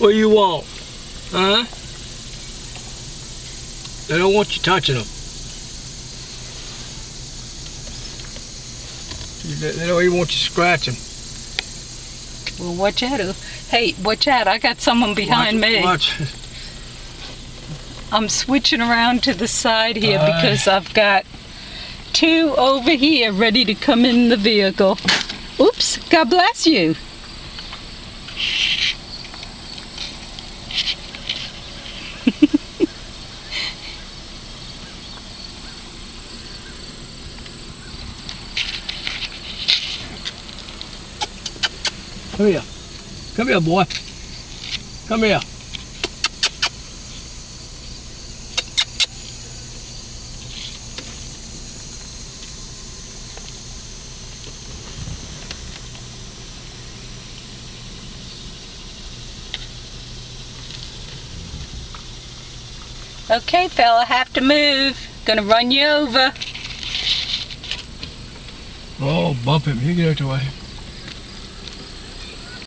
What do you want? Huh? They don't want you touching them. They don't even want you scratching. Well, watch out. Hey, watch out. I got someone behind me. Watch. I'm switching around to the side here because I've got two over here ready to come in the vehicle. Oops, God bless you. Come here. Come here, boy. Come here. Okay, fella, have to move. Gonna run you over. Oh, bump him. You get out the way.